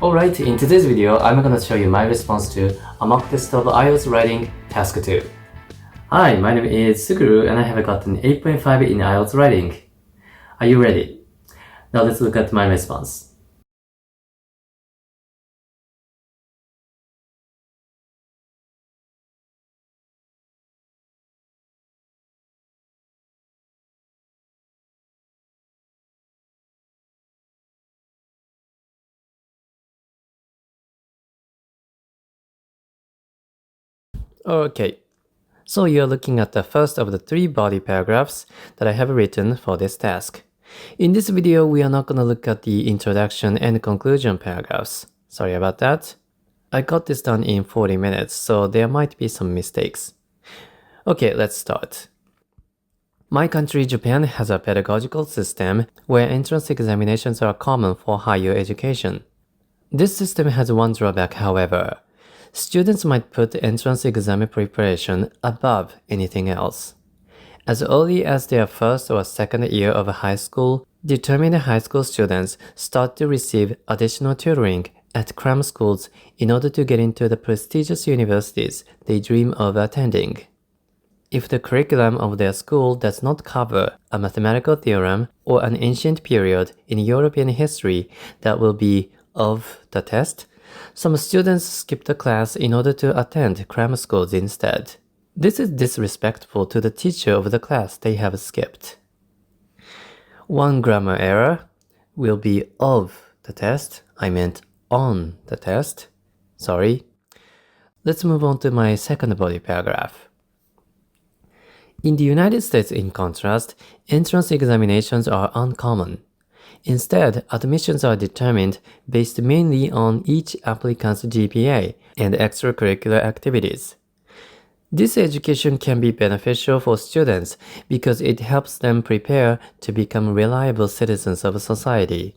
Alright, in today's video, I'm gonna show you my response to a mock test of IELTS Writing Task 2. Hi, my name is Suguru and I have gotten 8.5 in IELTS Writing. Are you ready? Now let's look at my response. Okay, so you're looking at the first of the 3 body paragraphs that I have written for this task. In this video, we are not gonna look at the introduction and conclusion paragraphs. Sorry about that. I got this done in 40 minutes, so there might be some mistakes. Okay, let's start. My country, Japan, has a pedagogical system where entrance examinations are common for higher education. This system has one drawback, however. Students might put entrance exam preparation above anything else. As early as their first or second year of high school, determined high school students start to receive additional tutoring at cram schools in order to get into the prestigious universities they dream of attending. If the curriculum of their school does not cover a mathematical theorem or an ancient period in European history that will be of the test, some students skip the class in order to attend cram schools instead. This is disrespectful to the teacher of the class they have skipped. One grammar error will be of the test. I meant on the test. Sorry. Let's move on to my second body paragraph. In the United States, in contrast, entrance examinations are uncommon. Instead, admissions are determined based mainly on each applicant's GPA and extracurricular activities. This education can be beneficial for students because it helps them prepare to become reliable citizens of society.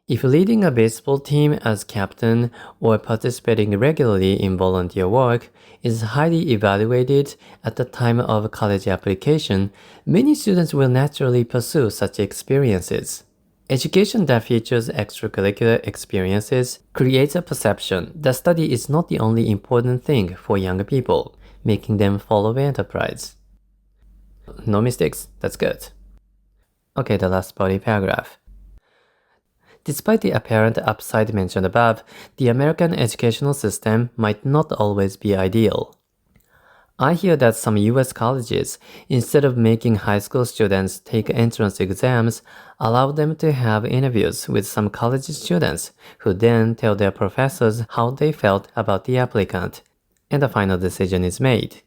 If leading a baseball team as captain or participating regularly in volunteer work is highly evaluated at the time of college application, many students will naturally pursue such experiences. Education that features extracurricular experiences creates a perception that study is not the only important thing for young people, making them follow the enterprise. No mistakes, that's good. Okay, the last body paragraph. Despite the apparent upside mentioned above, the American educational system might not always be ideal. I hear that some US colleges, instead of making high school students take entrance exams, allow them to have interviews with some college students who then tell their professors how they felt about the applicant, and a final decision is made.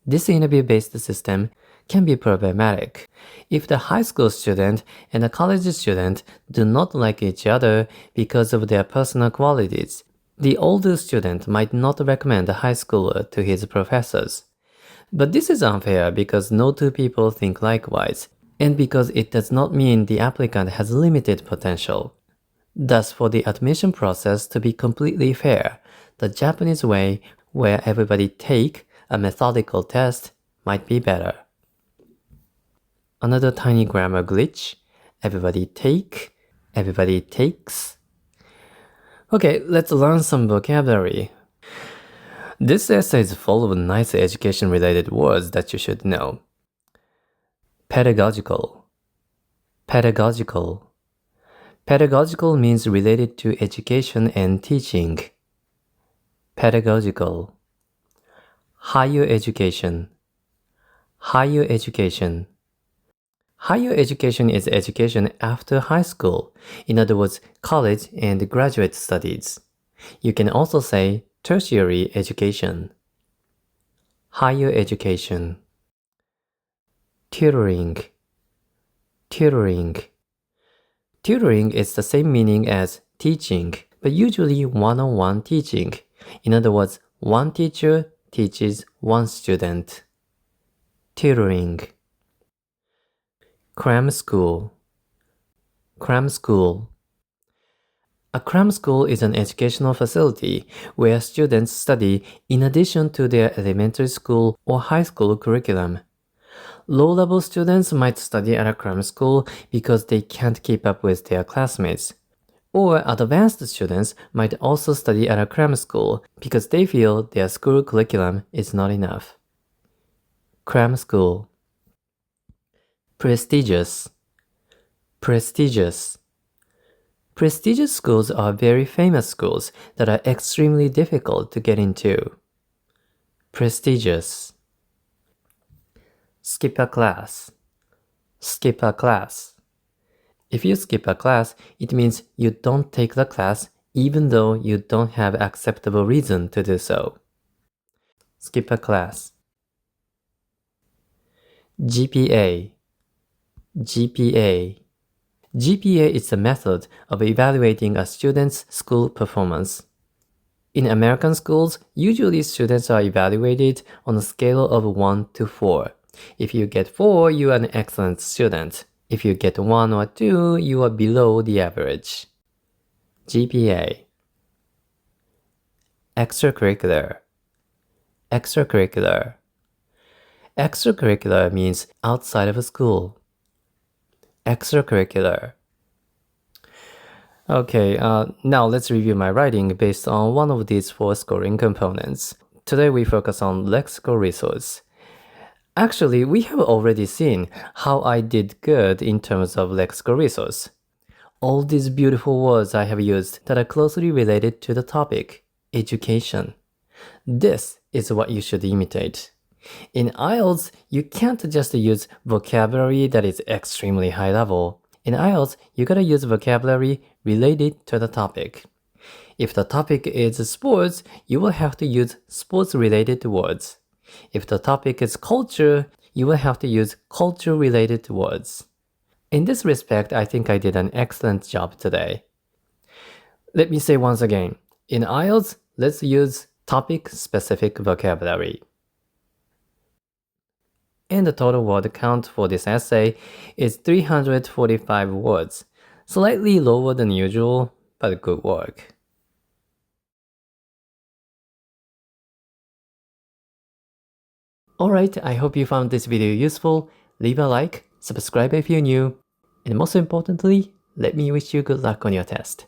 This interview-based system can be problematic. If the high school student and the college student do not like each other because of their personal qualities, the older student might not recommend the high schooler to his professors. But this is unfair because no two people think likewise, and because it does not mean the applicant has limited potential. Thus, for the admission process to be completely fair, the Japanese way, where everybody take a methodical test, might be better. Another tiny grammar glitch. Everybody take, everybody takes. Okay, let's learn some vocabulary. This essay is full of nice education-related words that you should know. Pedagogical. Pedagogical. Pedagogical means related to education and teaching. Pedagogical. Higher education. Higher education. Higher education is education after high school, in other words, college and graduate studies. You can also say tertiary education. Higher education. Tutoring. Tutoring. Tutoring is the same meaning as teaching, but usually one-on-one teaching. In other words, one teacher teaches one student. Tutoring. Cram school. Cram school. A cram school is an educational facility where students study in addition to their elementary school or high school curriculum. Low-level students might study at a cram school because they can't keep up with their classmates. Or advanced students might also study at a cram school because they feel their school curriculum is not enough. Cram school. Prestigious. Prestigious. Prestigious schools are very famous schools that are extremely difficult to get into. Prestigious. Skip a class. Skip a class. If you skip a class, it means you don't take the class even though you don't have acceptable reason to do so. Skip a class. GPA. GPA. GPA is a method of evaluating a student's school performance. In American schools, usually students are evaluated on a scale of 1 to 4. If you get 4, you are an excellent student. If you get 1 or 2, you are below the average. GPA. Extracurricular. Extracurricular. Extracurricular means outside of school. Extracurricular. Okay, now let's review my writing based on one of these 4 scoring components. Today we focus on lexical resource. Actually, we have already seen how I did good in terms of lexical resource. All these beautiful words I have used that are closely related to the topic, education. This is what you should imitate. In IELTS, you can't just use vocabulary that is extremely high level. In IELTS, you gotta use vocabulary related to the topic. If the topic is sports, you will have to use sports-related words. If the topic is culture, you will have to use culture-related words. In this respect, I think I did an excellent job today. Let me say once again, in IELTS, let's use topic-specific vocabulary. And the total word count for this essay is 345 words, slightly lower than usual, but good work. Alright, I hope you found this video useful. Leave a like, subscribe if you're new, and most importantly, let me wish you good luck on your test.